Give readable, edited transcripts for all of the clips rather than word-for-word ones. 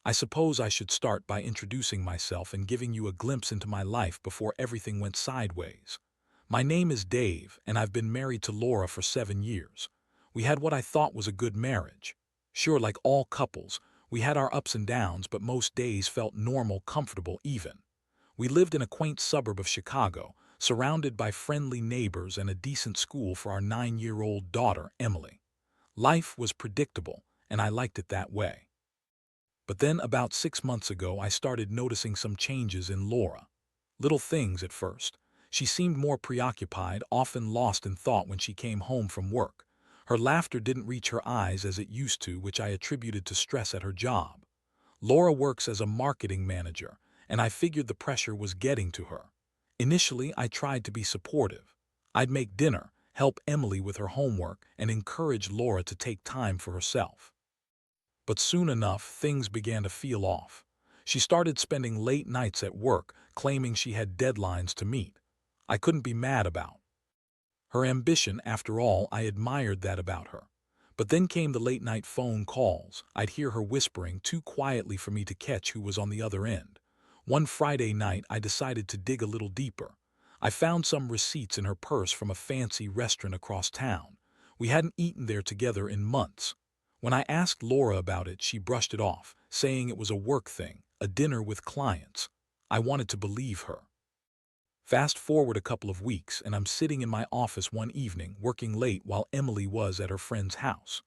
I suppose I should start by introducing myself and giving you a glimpse into my life before everything went sideways. My name is Dave, and I've been married to Laura for 7 years. We had what I thought was a good marriage. Sure, like all couples, we had our ups and downs, but most days felt normal, comfortable, even. We lived in a quaint suburb of Chicago, surrounded by friendly neighbors and a decent school for our 9-year-old daughter, Emily. Life was predictable, and I liked it that way. But then about 6 months ago, I started noticing some changes in Laura. Little things at first. She seemed more preoccupied, often lost in thought when she came home from work. Her laughter didn't reach her eyes as it used to, which I attributed to stress at her job. Laura works as a marketing manager, and I figured the pressure was getting to her. Initially, I tried to be supportive. I'd make dinner, help Emily with her homework, and encourage Laura to take time for herself. But soon enough, things began to feel off. She started spending late nights at work, claiming she had deadlines to meet. I couldn't be mad about her ambition. After all, I admired that about her. But then came the late-night phone calls. I'd hear her whispering too quietly for me to catch who was on the other end. One Friday night, I decided to dig a little deeper. I found some receipts in her purse from a fancy restaurant across town. We hadn't eaten there together in months. When I asked Laura about it, she brushed it off, saying it was a work thing, a dinner with clients. I wanted to believe her. Fast forward a couple of weeks, and I'm sitting in my office one evening, working late while Emily was at her friend's house.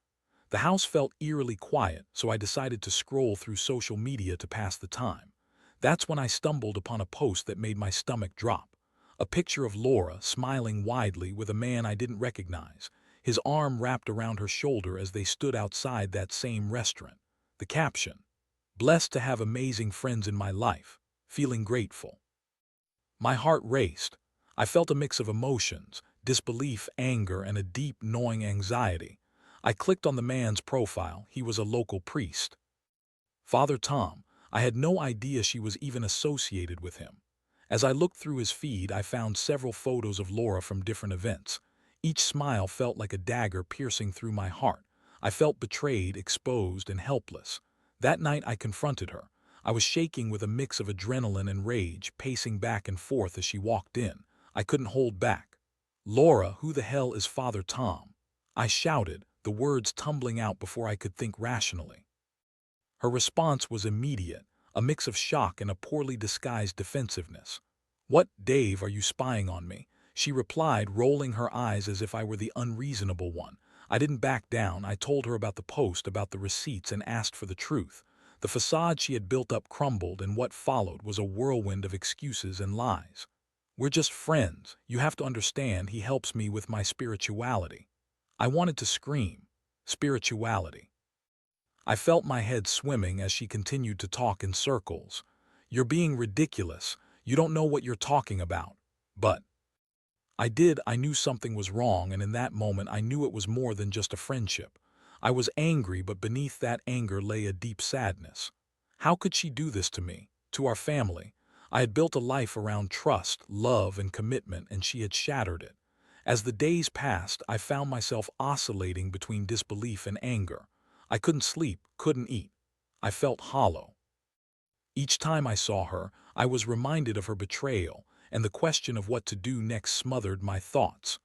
The house felt eerily quiet, so I decided to scroll through social media to pass the time. That's when I stumbled upon a post that made my stomach drop. A picture of Laura smiling widely with a man I didn't recognize, his arm wrapped around her shoulder as they stood outside that same restaurant. The caption: "Blessed to have amazing friends in my life. Feeling grateful." My heart raced. I felt a mix of emotions, disbelief, anger, and a deep, gnawing anxiety. I clicked on the man's profile. He was a local priest. Father Tom. I had no idea she was even associated with him. As I looked through his feed, I found several photos of Laura from different events. Each smile felt like a dagger piercing through my heart. I felt betrayed, exposed, and helpless. That night I confronted her. I was shaking with a mix of adrenaline and rage, pacing back and forth as she walked in. I couldn't hold back. "Laura, who the hell is Father Tom?" I shouted, the words tumbling out before I could think rationally. Her response was immediate, a mix of shock and a poorly disguised defensiveness. "What, Dave, are you spying on me?" she replied, rolling her eyes as if I were the unreasonable one. I didn't back down. I told her about the post, about the receipts, and asked for the truth. The facade she had built up crumbled, and what followed was a whirlwind of excuses and lies. "We're just friends. You have to understand, he helps me with my spirituality." I wanted to scream. Spirituality. I felt my head swimming as she continued to talk in circles. "You're being ridiculous. You don't know what you're talking about." But I did. I knew something was wrong, and in that moment I knew it was more than just a friendship. I was angry, but beneath that anger lay a deep sadness. How could she do this to me, to our family? I had built a life around trust, love, and commitment, and she had shattered it. As the days passed, I found myself oscillating between disbelief and anger. I couldn't sleep, couldn't eat. I felt hollow. Each time I saw her, I was reminded of her betrayal, and the question of what to do next smothered my thoughts.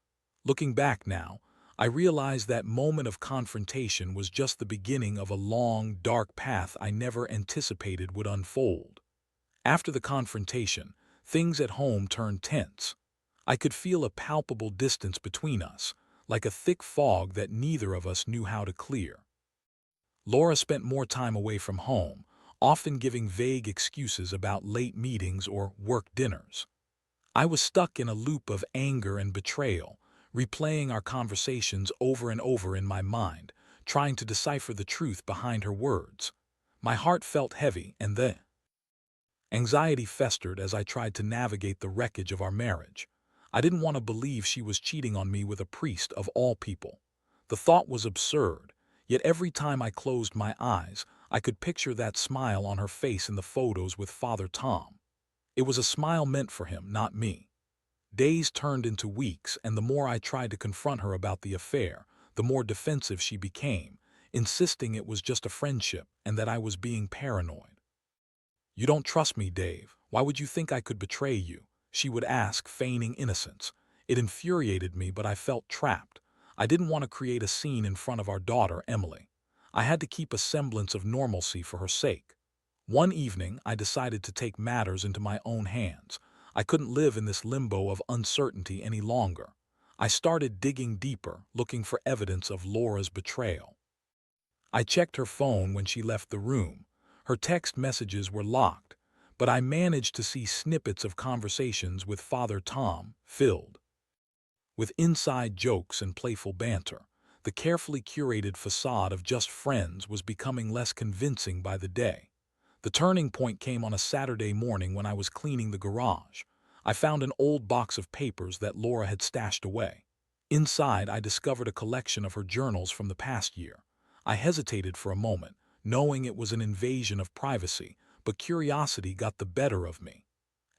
Looking back now, I realized that moment of confrontation was just the beginning of a long, dark path I never anticipated would unfold. After the confrontation, things at home turned tense. I could feel a palpable distance between us, like a thick fog that neither of us knew how to clear. Laura spent more time away from home, often giving vague excuses about late meetings or work dinners. I was stuck in a loop of anger and betrayal, replaying our conversations over and over in my mind, trying to decipher the truth behind her words. My heart felt heavy, and the anxiety festered as I tried to navigate the wreckage of our marriage. I didn't want to believe she was cheating on me with a priest of all people. The thought was absurd, yet every time I closed my eyes, I could picture that smile on her face in the photos with Father Tom. It was a smile meant for him, not me. Days turned into weeks, and the more I tried to confront her about the affair, the more defensive she became. insisting it was just a friendship and that I was being paranoid. "You don't trust me, Dave. Why would you think I could betray you?" she would ask, feigning innocence. It infuriated me, but I felt trapped. I didn't want to create a scene in front of our daughter, Emily. I had to keep a semblance of normalcy for her sake. One evening, I decided to take matters into my own hands. I couldn't live in this limbo of uncertainty any longer. I started digging deeper, looking for evidence of Laura's betrayal. I checked her phone when she left the room. Her text messages were locked, but I managed to see snippets of conversations with Father Tom, filled with inside jokes and playful banter. The carefully curated facade of just friends was becoming less convincing by the day. The turning point came on a Saturday morning when I was cleaning the garage. I found an old box of papers that Laura had stashed away. Inside, I discovered a collection of her journals from the past year. I hesitated for a moment, knowing it was an invasion of privacy, but curiosity got the better of me.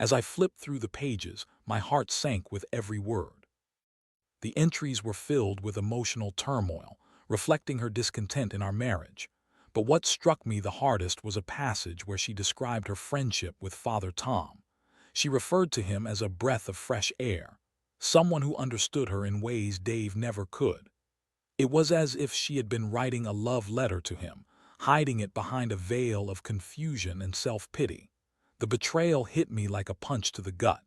As I flipped through the pages, my heart sank with every word. The entries were filled with emotional turmoil, reflecting her discontent in our marriage. But what struck me the hardest was a passage where she described her friendship with Father Tom. She referred to him as a breath of fresh air, someone who understood her in ways Dave never could. It was as if she had been writing a love letter to him, hiding it behind a veil of confusion and self-pity. The betrayal hit me like a punch to the gut.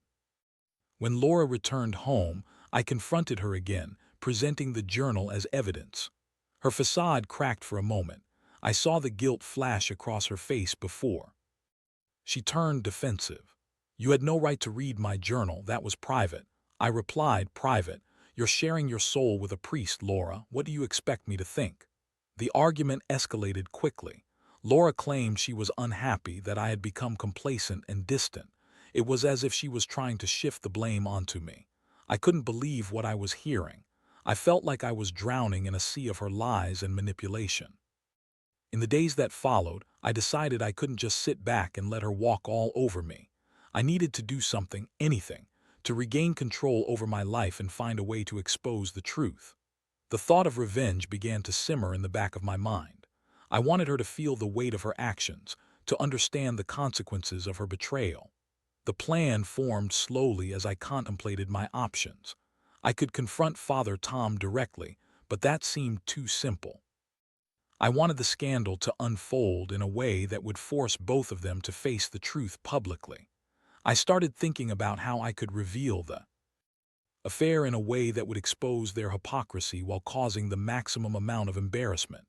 When Laura returned home, I confronted her again, presenting the journal as evidence. Her facade cracked for a moment. I saw the guilt flash across her face before. She turned defensive. "You had no right to read my journal, that was private." I replied, "Private? You're sharing your soul with a priest, Laura. What do you expect me to think?" The argument escalated quickly. Laura claimed she was unhappy that I had become complacent and distant. It was as if she was trying to shift the blame onto me. I couldn't believe what I was hearing. I felt like I was drowning in a sea of her lies and manipulation. In the days that followed, I decided I couldn't just sit back and let her walk all over me. I needed to do something, anything, to regain control over my life and find a way to expose the truth. The thought of revenge began to simmer in the back of my mind. I wanted her to feel the weight of her actions, to understand the consequences of her betrayal. The plan formed slowly as I contemplated my options. I could confront Father Tom directly, but that seemed too simple. I wanted the scandal to unfold in a way that would force both of them to face the truth publicly. I started thinking about how I could reveal the affair in a way that would expose their hypocrisy while causing the maximum amount of embarrassment.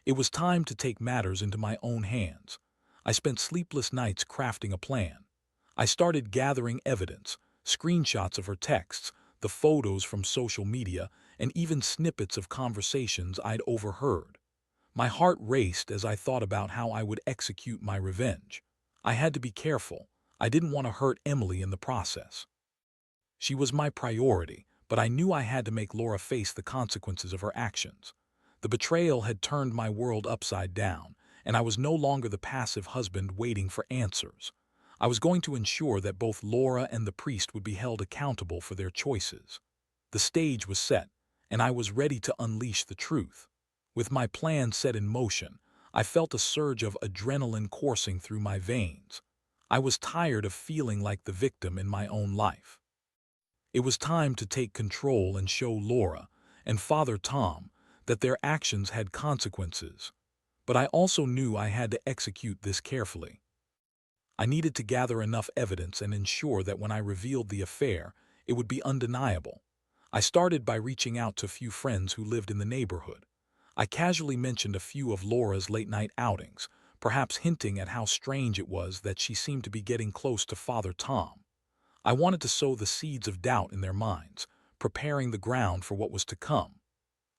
It was time to take matters into my own hands. I spent sleepless nights crafting a plan. I started gathering evidence, screenshots of her texts, the photos from social media, and even snippets of conversations I'd overheard. My heart raced as I thought about how I would execute my revenge. I had to be careful. I didn't want to hurt Emily in the process. She was my priority, but I knew I had to make Laura face the consequences of her actions. The betrayal had turned my world upside down, and I was no longer the passive husband waiting for answers. I was going to ensure that both Laura and the priest would be held accountable for their choices. The stage was set, and I was ready to unleash the truth. With my plan set in motion, I felt a surge of adrenaline coursing through my veins. I was tired of feeling like the victim in my own life. It was time to take control and show Laura and Father Tom that their actions had consequences. But I also knew I had to execute this carefully. I needed to gather enough evidence and ensure that when I revealed the affair, it would be undeniable. I started by reaching out to a few friends who lived in the neighborhood. I casually mentioned a few of Laura's late-night outings, perhaps hinting at how strange it was that she seemed to be getting close to Father Tom. I wanted to sow the seeds of doubt in their minds, preparing the ground for what was to come.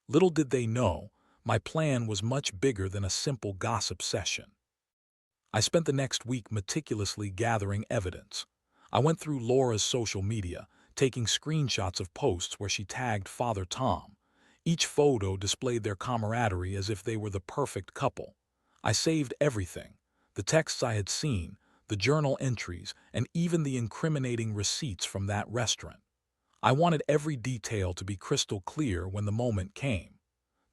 Little did they know, my plan was much bigger than a simple gossip session. I spent the next week meticulously gathering evidence. I went through Laura's social media, taking screenshots of posts where she tagged Father Tom. Each photo displayed their camaraderie as if they were the perfect couple. I saved everything: the texts I had seen, the journal entries, and even the incriminating receipts from that restaurant. I wanted every detail to be crystal clear when the moment came.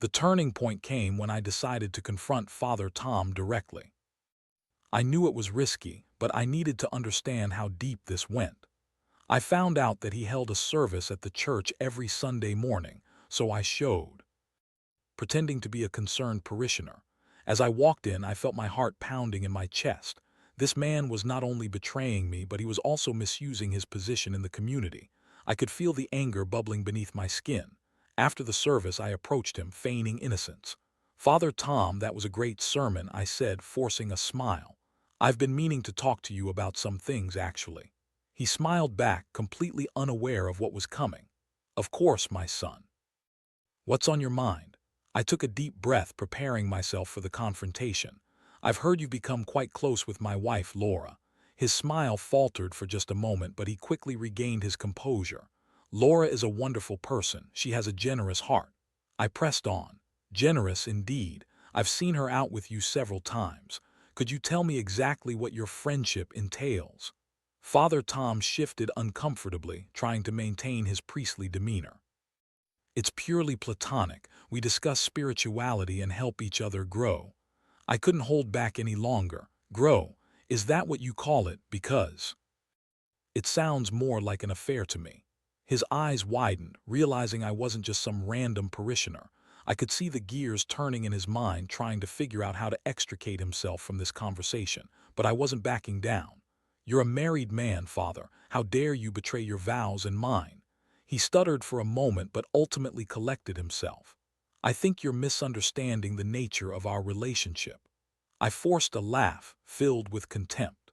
The turning point came when I decided to confront Father Tom directly. I knew it was risky, but I needed to understand how deep this went. I found out that he held a service at the church every Sunday morning, so I showed, pretending to be a concerned parishioner. As I walked in, I felt my heart pounding in my chest. This man was not only betraying me, but he was also misusing his position in the community. I could feel the anger bubbling beneath my skin. After the service, I approached him, feigning innocence. "Father Tom, that was a great sermon," I said, forcing a smile. "I've been meaning to talk to you about some things, actually." He smiled back, completely unaware of what was coming. "Of course, my son. What's on your mind?" I took a deep breath, preparing myself for the confrontation. "I've heard you've become quite close with my wife, Laura." His smile faltered for just a moment, but he quickly regained his composure. "Laura is a wonderful person. She has a generous heart." I pressed on. "Generous, indeed. I've seen her out with you several times. Could you tell me exactly what your friendship entails?" Father Tom shifted uncomfortably, trying to maintain his priestly demeanor. "It's purely platonic. We discuss spirituality and help each other grow." I couldn't hold back any longer. "Grow? Is that what you call it? Because it sounds more like an affair to me." His eyes widened, realizing I wasn't just some random parishioner. I could see the gears turning in his mind, trying to figure out how to extricate himself from this conversation, but I wasn't backing down. "You're a married man, Father. How dare you betray your vows and mine?" He stuttered for a moment, but ultimately collected himself. "I think you're misunderstanding the nature of our relationship." I forced a laugh, filled with contempt.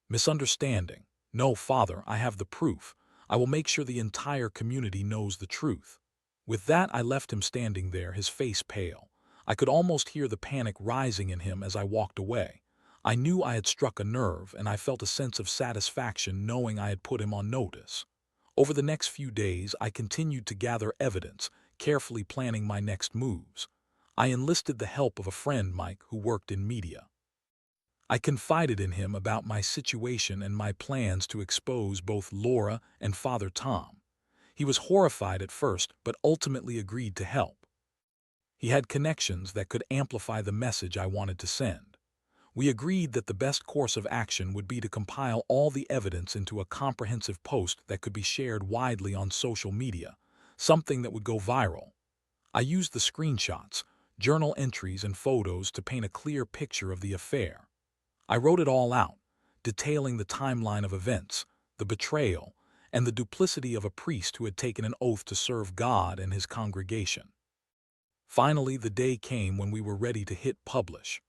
"Misunderstanding? No, Father, I have the proof. I will make sure the entire community knows the truth." With that, I left him standing there, his face pale. I could almost hear the panic rising in him as I walked away. I knew I had struck a nerve, and I felt a sense of satisfaction knowing I had put him on notice. Over the next few days, I continued to gather evidence, carefully planning my next moves. I enlisted the help of a friend, Mike, who worked in media. I confided in him about my situation and my plans to expose both Laura and Father Tom. He was horrified at first, but ultimately agreed to help. He had connections that could amplify the message I wanted to send. We agreed that the best course of action would be to compile all the evidence into a comprehensive post that could be shared widely on social media, something that would go viral. I used the screenshots, journal entries, and photos to paint a clear picture of the affair. I wrote it all out, detailing the timeline of events, the betrayal, and the duplicity of a priest who had taken an oath to serve God and his congregation. Finally, the day came when we were ready to hit publish.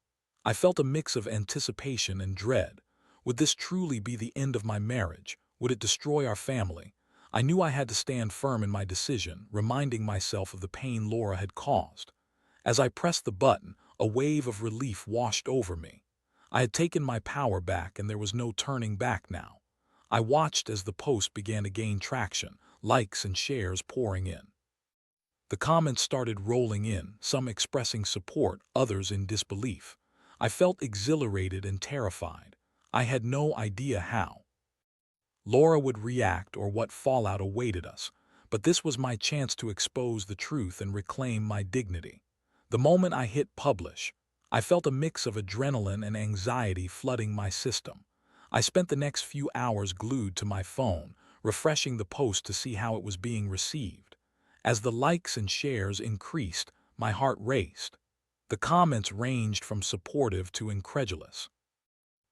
I felt a mix of anticipation and dread. Would this truly be the end of my marriage? Would it destroy our family? I knew I had to stand firm in my decision, reminding myself of the pain Laura had caused. As I pressed the button, a wave of relief washed over me. I had taken my power back, and there was no turning back now. I watched as the post began to gain traction, likes and shares pouring in. The comments started rolling in, some expressing support, others in disbelief. I felt exhilarated and terrified. I had no idea how Laura would react or what fallout awaited us, but this was my chance to expose the truth and reclaim my dignity. The moment I hit publish, I felt a mix of adrenaline and anxiety flooding my system. I spent the next few hours glued to my phone, refreshing the post to see how it was being received. As the likes and shares increased, my heart raced. The comments ranged from supportive to incredulous.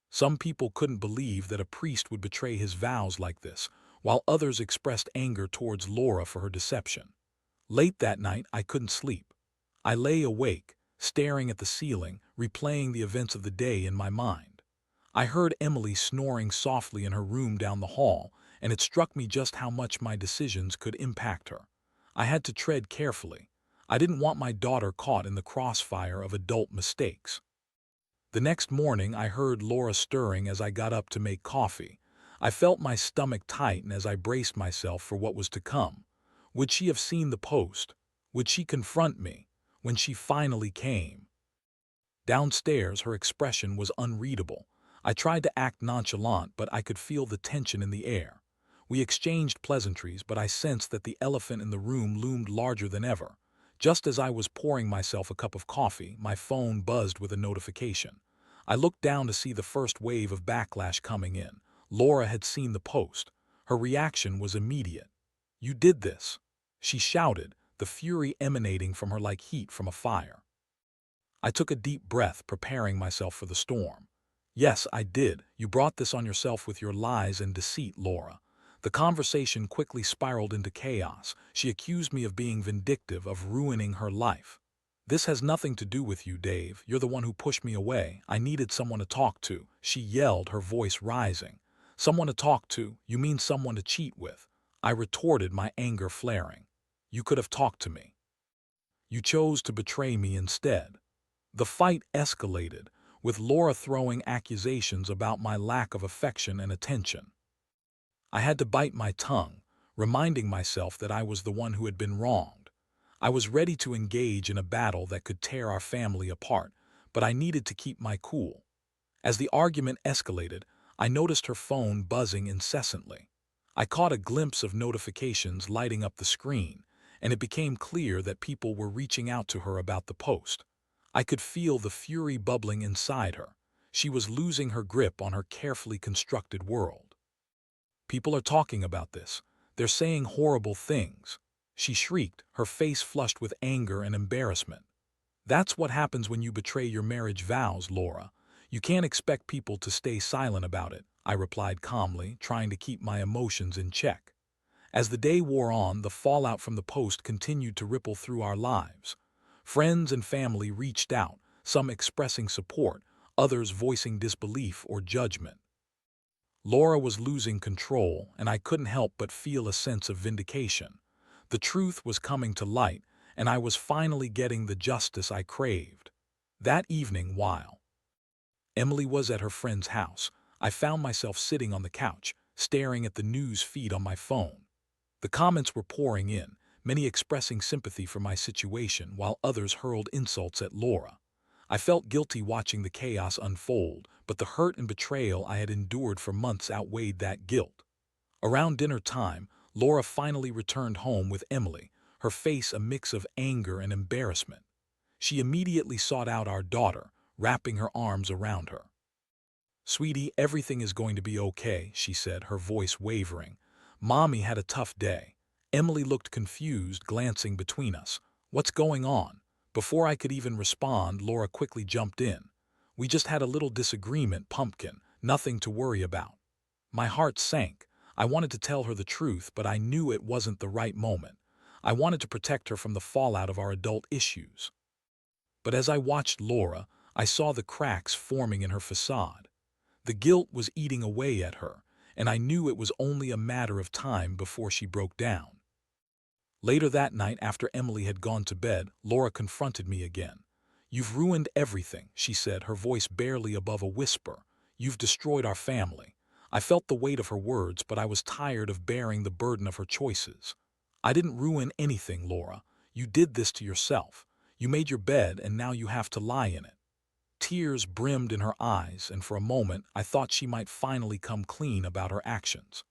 Some people couldn't believe that a priest would betray his vows like this, while others expressed anger towards Laura for her deception. Late that night, I couldn't sleep. I lay awake, staring at the ceiling, replaying the events of the day in my mind. I heard Emily snoring softly in her room down the hall, and it struck me just how much my decisions could impact her. I had to tread carefully. I didn't want my daughter caught in the crossfire of adult mistakes. The next morning, I heard Laura stirring as I got up to make coffee. I felt my stomach tighten as I braced myself for what was to come. Would she have seen the post? Would she confront me? When she finally came downstairs, her expression was unreadable. I tried to act nonchalant, but I could feel the tension in the air. We exchanged pleasantries, but I sensed that the elephant in the room loomed larger than ever. Just as I was pouring myself a cup of coffee, my phone buzzed with a notification. I looked down to see the first wave of backlash coming in. Laura had seen the post. Her reaction was immediate. "You did this!" she shouted, the fury emanating from her like heat from a fire. I took a deep breath, preparing myself for the storm. "Yes, I did. You brought this on yourself with your lies and deceit, Laura." The conversation quickly spiraled into chaos. She accused me of being vindictive, of ruining her life. "This has nothing to do with you, Dave. You're the one who pushed me away. I needed someone to talk to," she yelled, her voice rising. "Someone to talk to? You mean someone to cheat with?" I retorted, my anger flaring. "You could have talked to me. You chose to betray me instead." The fight escalated, with Laura throwing accusations about my lack of affection and attention. I had to bite my tongue, reminding myself that I was the one who had been wronged. I was ready to engage in a battle that could tear our family apart, but I needed to keep my cool. As the argument escalated, I noticed her phone buzzing incessantly. I caught a glimpse of notifications lighting up the screen, and it became clear that people were reaching out to her about the post. I could feel the fury bubbling inside her. She was losing her grip on her carefully constructed world. "People are talking about this. They're saying horrible things," she shrieked, her face flushed with anger and embarrassment. "That's what happens when you betray your marriage vows, Laura. You can't expect people to stay silent about it," I replied calmly, trying to keep my emotions in check. As the day wore on, the fallout from the post continued to ripple through our lives. Friends and family reached out, some expressing support, others voicing disbelief or judgment. Laura was losing control, and I couldn't help but feel a sense of vindication. The truth was coming to light, and I was finally getting the justice I craved. That evening, while Emily was at her friend's house, I found myself sitting on the couch, staring at the news feed on my phone. The comments were pouring in, many expressing sympathy for my situation, while others hurled insults at Laura. I felt guilty watching the chaos unfold, but the hurt and betrayal I had endured for months outweighed that guilt. Around dinner time, Laura finally returned home with Emily, her face a mix of anger and embarrassment. She immediately sought out our daughter, wrapping her arms around her. "Sweetie, everything is going to be okay," she said, her voice wavering. "Mommy had a tough day." Emily looked confused, glancing between us. "What's going on?" Before I could even respond, Laura quickly jumped in. "We just had a little disagreement, Pumpkin. Nothing to worry about." My heart sank. I wanted to tell her the truth, but I knew it wasn't the right moment. I wanted to protect her from the fallout of our adult issues. But as I watched Laura, I saw the cracks forming in her facade. The guilt was eating away at her, and I knew it was only a matter of time before she broke down. Later that night, after Emily had gone to bed, Laura confronted me again. "You've ruined everything," she said, her voice barely above a whisper. "You've destroyed our family." I felt the weight of her words, but I was tired of bearing the burden of her choices. "I didn't ruin anything, Laura. You did this to yourself. You made your bed, and now you have to lie in it." Tears brimmed in her eyes, and for a moment I thought she might finally come clean about her actions.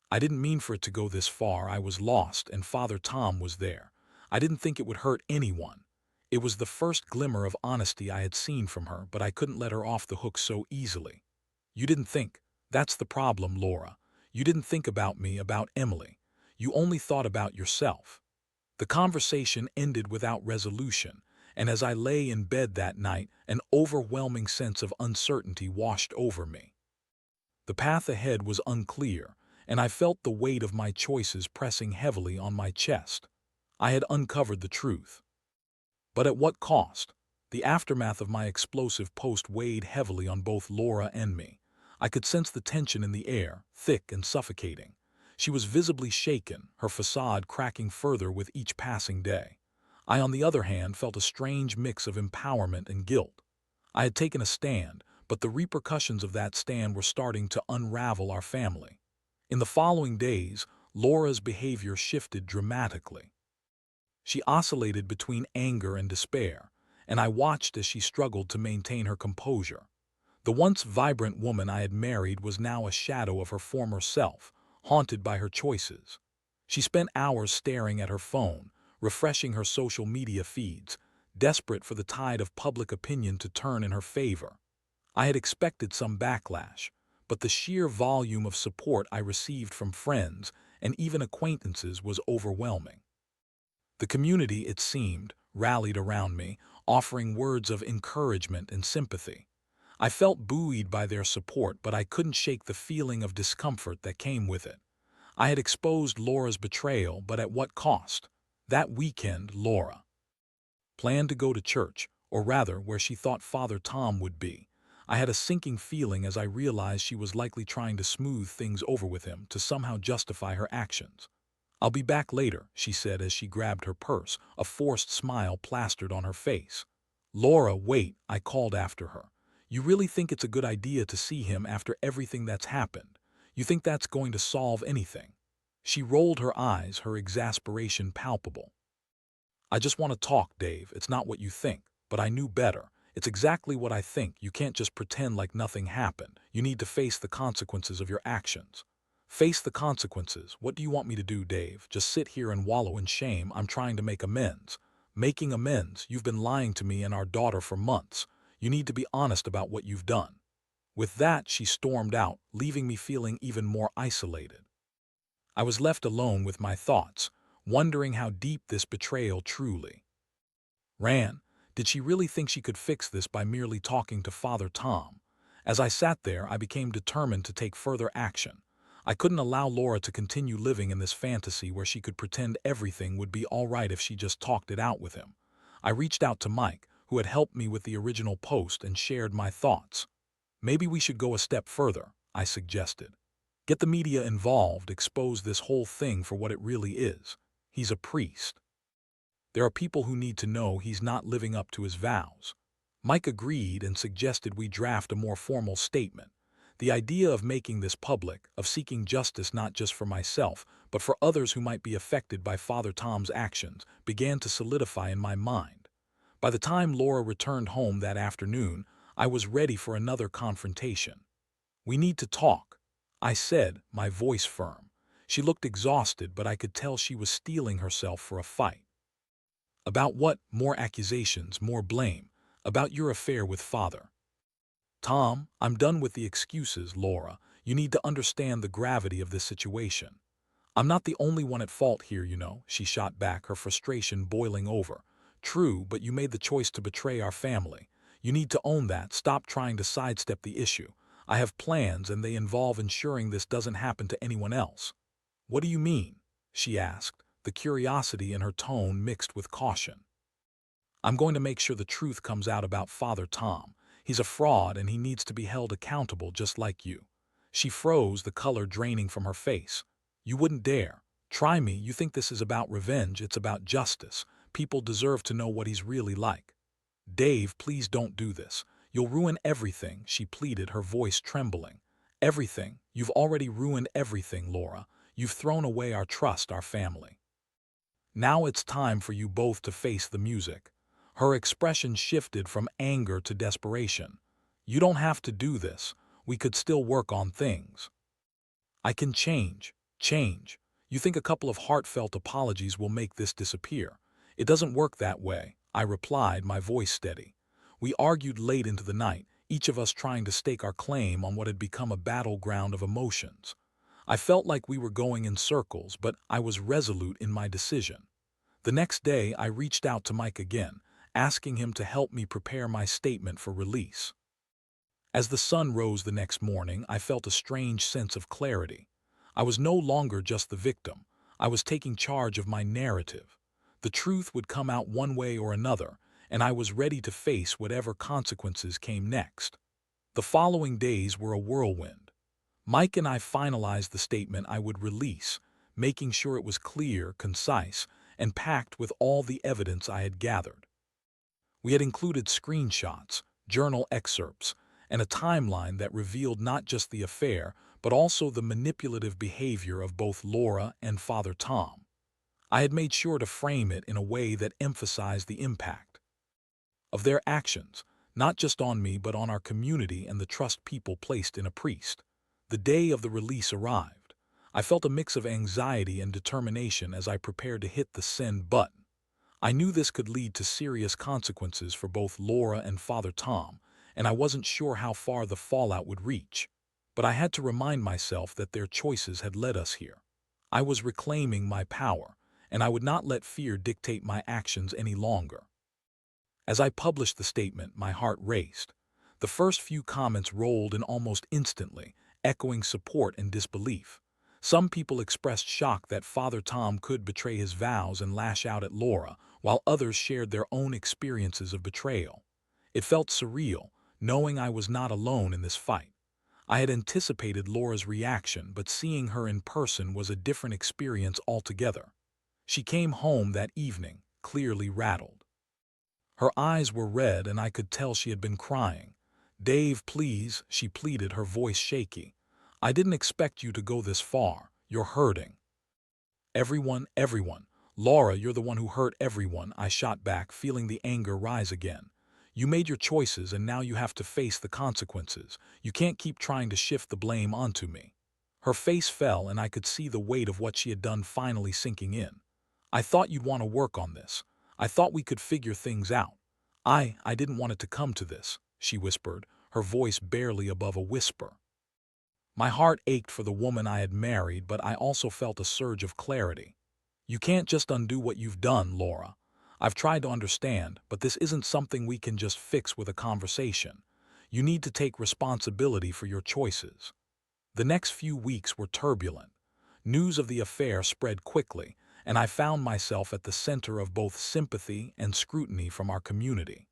"I didn't mean for it to go this far. I was lost, and Father Tom was there. I didn't think it would hurt anyone." It was the first glimmer of honesty I had seen from her, but I couldn't let her off the hook so easily. "You didn't think. That's the problem, Laura. You didn't think about me, about Emily. You only thought about yourself." The conversation ended without resolution, and as I lay in bed that night, an overwhelming sense of uncertainty washed over me. The path ahead was unclear, and I felt the weight of my choices pressing heavily on my chest. I had uncovered the truth. But at what cost? The aftermath of my explosive post weighed heavily on both Laura and me. I could sense the tension in the air, thick and suffocating. She was visibly shaken, her facade cracking further with each passing day. I, on the other hand, felt a strange mix of empowerment and guilt. I had taken a stand, but the repercussions of that stand were starting to unravel our family. In the following days, Laura's behavior shifted dramatically. She oscillated between anger and despair, and I watched as she struggled to maintain her composure. The once vibrant woman I had married was now a shadow of her former self, haunted by her choices. She spent hours staring at her phone, refreshing her social media feeds, desperate for the tide of public opinion to turn in her favor. I had expected some backlash, but the sheer volume of support I received from friends and even acquaintances was overwhelming. The community, it seemed, rallied around me, offering words of encouragement and sympathy. I felt buoyed by their support, but I couldn't shake the feeling of discomfort that came with it. I had exposed Laura's betrayal, but at what cost? That weekend, Laura planned to go to church, or rather, where she thought Father Tom would be. I had a sinking feeling as I realized she was likely trying to smooth things over with him to somehow justify her actions. "I'll be back later," she said as she grabbed her purse, a forced smile plastered on her face. "Laura, wait," I called after her. "You really think it's a good idea to see him after everything that's happened? You think that's going to solve anything?" She rolled her eyes, her exasperation palpable. "I just want to talk, Dave. It's not what you think. But I knew better. It's exactly what I think. You can't just pretend like nothing happened. You need to face the consequences of your actions." "Face the consequences? What do you want me to do, Dave? Just sit here and wallow in shame? I'm trying to make amends." "Making amends? You've been lying to me and our daughter for months. You need to be honest about what you've done." With that, she stormed out, leaving me feeling even more isolated. I was left alone with my thoughts, wondering how deep this betrayal truly ran. Did she really think she could fix this by merely talking to Father Tom? As I sat there, I became determined to take further action. I couldn't allow Laura to continue living in this fantasy where she could pretend everything would be all right if she just talked it out with him. I reached out to Mike, who had helped me with the original post, and shared my thoughts. "Maybe we should go a step further," I suggested. "Get the media involved, expose this whole thing for what it really is. He's a priest. There are people who need to know he's not living up to his vows." Mike agreed and suggested we draft a more formal statement. The idea of making this public, of seeking justice not just for myself, but for others who might be affected by Father Tom's actions, began to solidify in my mind. By the time Laura returned home that afternoon, I was ready for another confrontation. "We need to talk," I said, my voice firm. She looked exhausted, but I could tell she was steeling herself for a fight. "About what? More accusations, more blame. About your affair with Father Tom. I'm done with the excuses, Laura. You need to understand the gravity of this situation." "I'm not the only one at fault here, you know," she shot back, her frustration boiling over. "True, but you made the choice to betray our family. You need to own that. Stop trying to sidestep the issue. I have plans, and they involve ensuring this doesn't happen to anyone else." "What do you mean?" she asked, the curiosity in her tone mixed with caution. "I'm going to make sure the truth comes out about Father Tom. He's a fraud and he needs to be held accountable just like you." She froze, the color draining from her face. "You wouldn't dare. Try me. You think this is about revenge. It's about justice. People deserve to know what he's really like." "Dave, please don't do this. You'll ruin everything," she pleaded, her voice trembling. "Everything. You've already ruined everything, Laura. You've thrown away our trust, our family. Now it's time for you both to face the music." Her expression shifted from anger to desperation. "You don't have to do this. We could still work on things. I can change. Change. You think a couple of heartfelt apologies will make this disappear? It doesn't work that way," I replied, my voice steady. We argued late into the night, each of us trying to stake our claim on what had become a battleground of emotions. I felt like we were going in circles, but I was resolute in my decision. The next day, I reached out to Mike again, asking him to help me prepare my statement for release. As the sun rose the next morning, I felt a strange sense of clarity. I was no longer just the victim. I was taking charge of my narrative. The truth would come out one way or another, and I was ready to face whatever consequences came next. The following days were a whirlwind. Mike and I finalized the statement I would release, making sure it was clear, concise, and packed with all the evidence I had gathered. We had included screenshots, journal excerpts, and a timeline that revealed not just the affair, but also the manipulative behavior of both Laura and Father Tom. I had made sure to frame it in a way that emphasized the impact of their actions, not just on me but on our community and the trust people placed in a priest. The day of the release arrived. I felt a mix of anxiety and determination as I prepared to hit the send button. I knew this could lead to serious consequences for both Laura and Father Tom, and I wasn't sure how far the fallout would reach. But I had to remind myself that their choices had led us here. I was reclaiming my power, and I would not let fear dictate my actions any longer. As I published the statement, my heart raced. The first few comments rolled in almost instantly, echoing support and disbelief. Some people expressed shock that Father Tom could betray his vows and lash out at Laura, while others shared their own experiences of betrayal. It felt surreal, knowing I was not alone in this fight. I had anticipated Laura's reaction, but seeing her in person was a different experience altogether. She came home that evening, clearly rattled. Her eyes were red and I could tell she had been crying. "Dave, please," she pleaded, her voice shaky. "I didn't expect you to go this far. You're hurting." Everyone. Laura, you're the one who hurt everyone," I shot back, feeling the anger rise again. "You made your choices and now you have to face the consequences. You can't keep trying to shift the blame onto me." Her face fell and I could see the weight of what she had done finally sinking in. "I thought you'd want to work on this. I thought we could figure things out. I didn't want it to come to this," she whispered, her voice barely above a whisper. My heart ached for the woman I had married, but I also felt a surge of clarity. "You can't just undo what you've done, Laura. I've tried to understand, but this isn't something we can just fix with a conversation. You need to take responsibility for your choices." The next few weeks were turbulent. News of the affair spread quickly, and I found myself at the center of both sympathy and scrutiny from our community.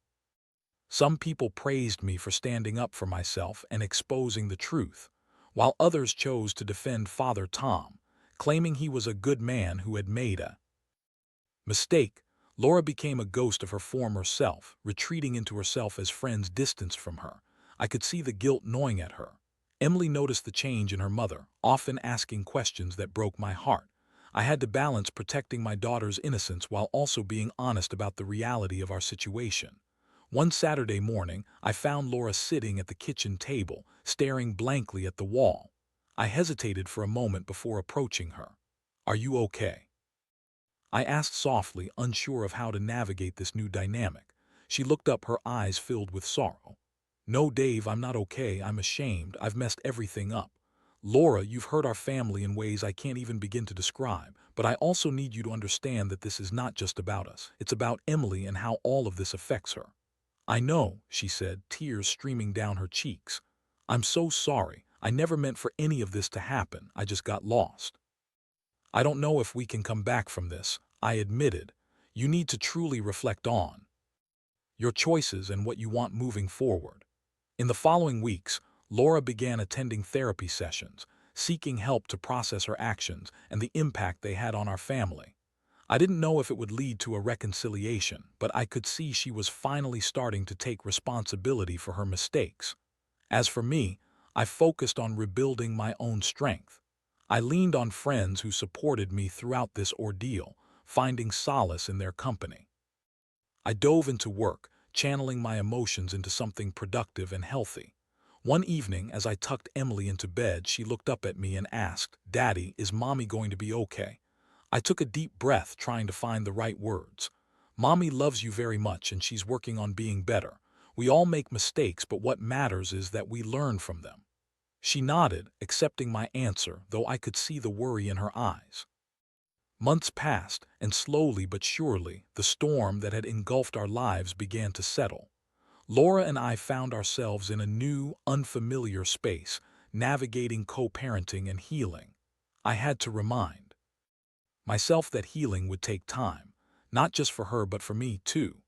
Some people praised me for standing up for myself and exposing the truth, while others chose to defend Father Tom, claiming he was a good man who had made a mistake. Laura became a ghost of her former self, retreating into herself as friends distanced from her. I could see the guilt gnawing at her. Emily noticed the change in her mother, often asking questions that broke my heart. I had to balance protecting my daughter's innocence while also being honest about the reality of our situation. One Saturday morning, I found Laura sitting at the kitchen table, staring blankly at the wall. I hesitated for a moment before approaching her. "Are you okay?" I asked softly, unsure of how to navigate this new dynamic. She looked up, her eyes filled with sorrow. "No, Dave, I'm not okay. I'm ashamed. I've messed everything up. Laura, you've hurt our family in ways I can't even begin to describe, but I also need you to understand that this is not just about us. It's about Emily and how all of this affects her." "I know," she said, tears streaming down her cheeks. "I'm so sorry. I never meant for any of this to happen. I just got lost." "I don't know if we can come back from this," I admitted. "You need to truly reflect on your choices and what you want moving forward." In the following weeks, Laura began attending therapy sessions, seeking help to process her actions and the impact they had on our family. I didn't know if it would lead to a reconciliation, but I could see she was finally starting to take responsibility for her mistakes. As for me, I focused on rebuilding my own strength. I leaned on friends who supported me throughout this ordeal, finding solace in their company. I dove into work, channeling my emotions into something productive and healthy. One evening, as I tucked Emily into bed, she looked up at me and asked, "Daddy, is Mommy going to be okay?" I took a deep breath, trying to find the right words. "Mommy loves you very much and she's working on being better. We all make mistakes, but what matters is that we learn from them." She nodded, accepting my answer, though I could see the worry in her eyes. Months passed, and slowly but surely, the storm that had engulfed our lives began to settle. Laura and I found ourselves in a new, unfamiliar space, navigating co-parenting and healing. I had to remind myself that healing would take time, not just for her but for me too.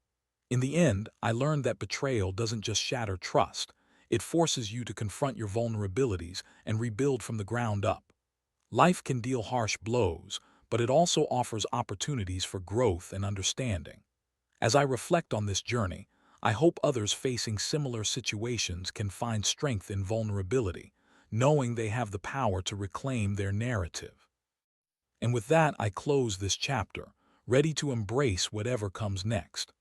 In the end, I learned that betrayal doesn't just shatter trust, it forces you to confront your vulnerabilities and rebuild from the ground up. Life can deal harsh blows, but it also offers opportunities for growth and understanding. As I reflect on this journey, I hope others facing similar situations can find strength in vulnerability, knowing they have the power to reclaim their narrative. And with that, I close this chapter, ready to embrace whatever comes next.